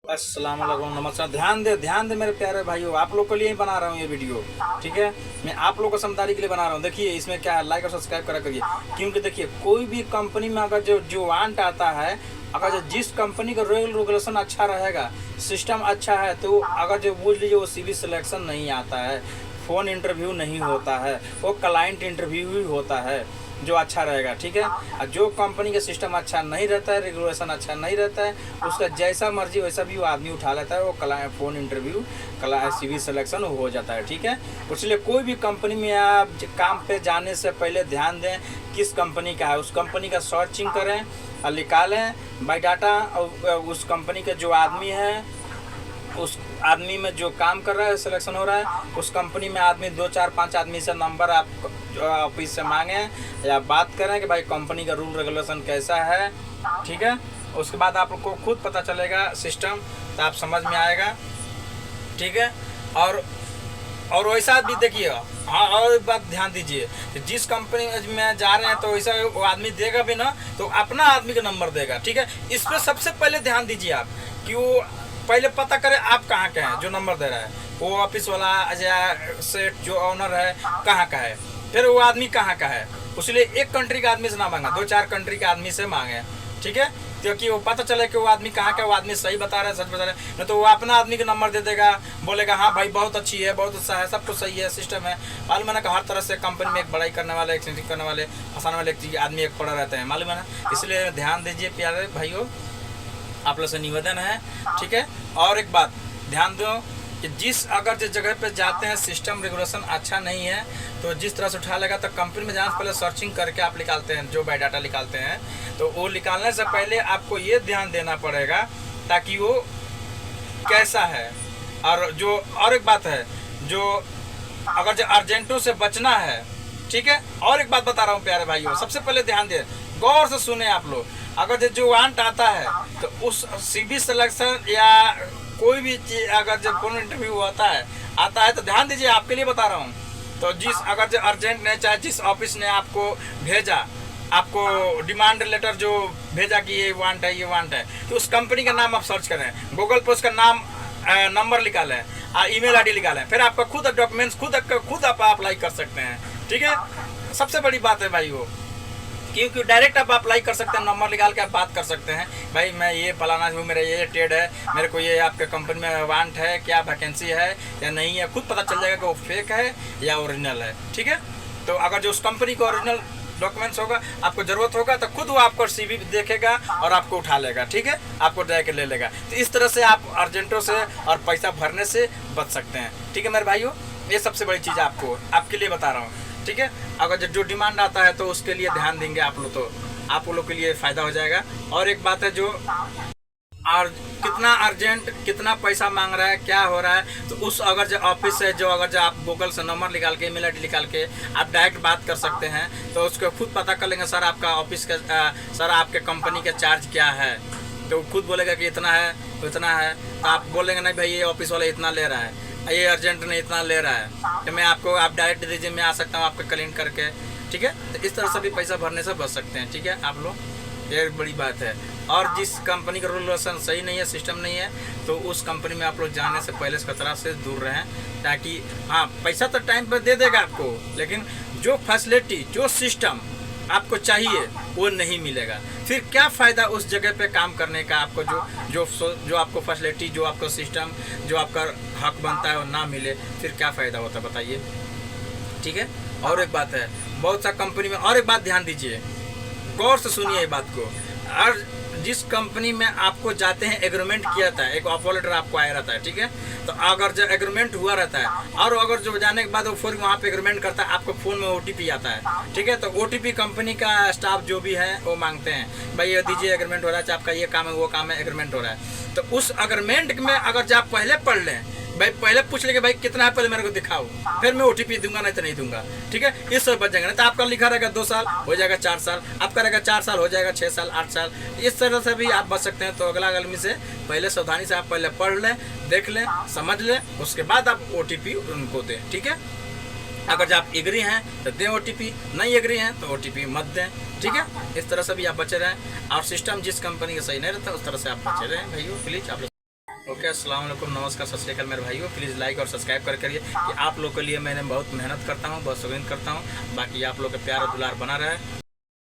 अस्सलाम वालेकुम, नमस्कार। ध्यान दे मेरे प्यारे भाइयों, आप लोग के लिए ही बना रहा हूँ ये वीडियो। ठीक है, मैं आप लोग को समझदारी के लिए बना रहा हूँ। देखिए इसमें क्या है, लाइक और सब्सक्राइब करा करिए। क्योंकि देखिए कोई भी कंपनी में अगर जो वांट आता है, अगर जिस कंपनी का रूल रेगुलेशन अच्छा रहेगा, सिस्टम अच्छा है, तो अगर जो बोल लीजिए वो सीवी सिलेक्शन नहीं आता है, फ़ोन इंटरव्यू नहीं होता है, वो क्लाइंट इंटरव्यू ही होता है जो अच्छा रहेगा। ठीक है, और जो कंपनी का सिस्टम अच्छा नहीं रहता है, रेगुलेशन अच्छा नहीं रहता है, उसका जैसा मर्जी वैसा भी वो आदमी उठा लेता है, वो फ़ोन इंटरव्यू सीवी सिलेक्शन हो जाता है। ठीक है, इसलिए कोई भी कंपनी में आप काम पे जाने से पहले ध्यान दें किस कंपनी का है, उस कंपनी का सर्चिंग करें और निकालें बायोडाटा। और उस कंपनी का जो आदमी है, उस आदमी में जो काम कर रहा है, सिलेक्शन हो रहा है, उस कंपनी में आदमी 2 4 5 आदमी से नंबर आप ऑफिस से मांगें या बात करें कि भाई कंपनी का रूल रेगुलेशन कैसा है। ठीक है, उसके बाद आप लोग को खुद पता चलेगा सिस्टम, तो आप समझ में आएगा। ठीक है, और वैसा भी देखिए। हाँ, और एक बात ध्यान दीजिए, जिस कंपनी में जा रहे हैं तो वैसा वो आदमी देगा भी ना, तो अपना आदमी का नंबर देगा। ठीक है, इस पर सबसे पहले ध्यान दीजिए आप, कि वो पहले पता करें आप कहाँ के हैं, जो नंबर दे रहा है वो ऑफिस वाला या सेठ जो ऑनर है कहाँ का है, फिर वो आदमी कहाँ का है। इसलिए एक कंट्री का आदमी से ना मांगा, 2 4 कंट्री के आदमी से मांगे। ठीक है, क्योंकि वो पता चले कि वो आदमी कहाँ का, वो आदमी सही बता रहा है, सच बता रहा है, नहीं तो वो अपना आदमी का नंबर दे देगा, बोलेगा हाँ भाई बहुत अच्छी है, बहुत अच्छा है, सब कुछ सही है, सिस्टम है। मालूम है ना कि हर तरह से कंपनी में एक बड़ाई करने वाले, एक सेंटिंग करने वाले, फंसाने वाले एक आदमी एक पड़ा रहता है, मालूम है ना। इसलिए ध्यान दीजिए प्यारे भाइयों, आप लोग से निवेदन है। ठीक है, और एक बात ध्यान दो कि अगर जिस जगह पे जाते हैं सिस्टम रेगुलेशन अच्छा नहीं है, तो जिस तरह से उठा लेगा, तो कंपनी में जाने से पहले सर्चिंग करके आप निकालते हैं, जो बायोडाटा निकालते हैं, तो वो निकालने से पहले आपको ये ध्यान देना पड़ेगा ताकि वो कैसा है। और एक बात है, जो अगर जो अर्जेंटों से बचना है। ठीक है, और एक बात बता रहा हूँ प्यारे भाइयों, सबसे पहले ध्यान दें, गौर से सुने आप लोग। अगर जो वांट आता है, तो उस सीवी सिलेक्शन या कोई भी चीज, अगर जब फोन इंटरव्यू आता है, तो ध्यान दीजिए, आपके लिए बता रहा हूँ। तो अगर जो अर्जेंट ने, चाहे जिस ऑफिस ने आपको भेजा, आपको डिमांड लेटर जो भेजा कि ये वांट है, तो उस कंपनी का नाम आप सर्च करें, गूगल पर उसका नाम नंबर निकालें, ईमेल आईडी निकालें, फिर आपका खुद डॉक्यूमेंट्स खुद आप अप्लाई कर सकते हैं। ठीक है, सबसे बड़ी बात है भाई वो, क्योंकि डायरेक्ट आप अप्लाई कर सकते हैं, नंबर निकाल के आप बात कर सकते हैं, भाई मैं ये फलाना हूँ, मेरा ये ट्रेड है, मेरे को ये आपके कंपनी में वांट है, क्या वैकेंसी है या नहीं है, खुद पता चल जाएगा कि वो फेक है या ओरिजिनल है। ठीक है, तो अगर जो उस कंपनी का ओरिजिनल डॉक्यूमेंट्स होगा, आपको ज़रूरत होगा, तो खुद वो आपको सीवी देखेगा और आपको उठा लेगा। ठीक है, आपको जाके ले लेगा। तो इस तरह से आप अर्जेंटों से और पैसा भरने से बच सकते हैं। ठीक है मेरे भाइयों, ये सबसे बड़ी चीज़ आपके लिए बता रहा हूँ। ठीक है, अगर जो डिमांड आता है तो उसके लिए ध्यान देंगे आप लोग, तो आप लोग के लिए फ़ायदा हो जाएगा। और एक बात है, जो और कितना अर्जेंट, कितना पैसा मांग रहा है, क्या हो रहा है, तो उस अगर जो ऑफिस है, अगर जो आप गूगल से नंबर निकाल के, ईमेल आईडी निकाल के आप डायरेक्ट बात कर सकते हैं, तो उसको खुद पता कर लेंगे, सर आपका ऑफिस का सर आपके कंपनी का चार्ज क्या है, तो खुद बोलेगा कि इतना है, तो इतना है, तो आप बोलेंगे नहीं भाई ये ऑफिस वाला इतना ले रहा है, ये अर्जेंट ने इतना ले रहा है, तो मैं आपको, आप डायरेक्ट दीजिए, मैं आ सकता हूँ आपका क्लीन करके। ठीक है, तो इस तरह से भी पैसा भरने से बच सकते हैं। ठीक है आप लोग, ये बड़ी बात है। और जिस कंपनी का रूल रेगुलेशन सही नहीं है, सिस्टम नहीं है, तो उस कंपनी में आप लोग जाने से पहले इस खतरा से दूर रहें, ताकि हाँ पैसा तो टाइम पर दे देगा आपको, लेकिन जो फैसिलिटी, जो सिस्टम आपको चाहिए वो नहीं मिलेगा। फिर क्या फ़ायदा उस जगह पे काम करने का, आपको जो आपको फैसिलिटी, जो आपका सिस्टम, जो आपका हक बनता है वो ना मिले, फिर क्या फ़ायदा होता है बताइए। ठीक है, और एक बात है, बहुत सा कंपनी में, और एक बात ध्यान दीजिए, गौर से सुनिए ये बात को। और जिस कंपनी में आपको जाते हैं, एग्रीमेंट किया था, एक ऑफर लेटर आपको आया रहता है। ठीक है, तो अगर जो एग्रीमेंट हुआ रहता है, और अगर जो जाने के बाद वो फिर वहाँ पे एग्रीमेंट करता है, आपको फ़ोन में OTP आता है। ठीक है, तो OTP कंपनी का स्टाफ जो भी है वो मांगते हैं, भाई ये दीजिए, एग्रीमेंट हो रहा है, आपका ये काम है, वो काम है, एग्रीमेंट हो रहा है। तो उस एग्रीमेंट में अगर जो आप पहले पढ़ लें, भाई पहले पूछ लेंगे भाई कितना है, पहले मेरे को दिखाओ, फिर मैं OTP दूंगा, नहीं तो नहीं दूंगा। ठीक है, इस सब बच जाएगा। नहीं तो आपका लिखा रहेगा 2 साल हो जाएगा 4 साल, आपका रहेगा 4 साल हो जाएगा 6 साल 8 साल, इस तरह से भी आप बच सकते हैं। तो अगला आदमी से पहले सावधानी से आप पहले पढ़ लें, देख लें, समझ लें, उसके बाद आप OTP उनको दें। ठीक है, अगर आप एग्री हैं तो दें OTP, नहीं एग्री हैं तो OTP मत दें। ठीक है, इस तरह से भी आप बचे रहें। और सिस्टम जिस कंपनी का सही नहीं रहता उस तरह से आप बचे रहें भाइयों, प्लीज़ आप ओके, अस्सलाम वालेकुम, नमस्कार, सत श्री अकाल मेरे भाइयों। प्लीज़ लाइक और सब्सक्राइब कर करिए कि आप लोग के लिए मैंने बहुत मेहनत करता हूँ, बहुत शौकीन करता हूँ। बाकी आप लोग का प्यार और दुलार बना रहे।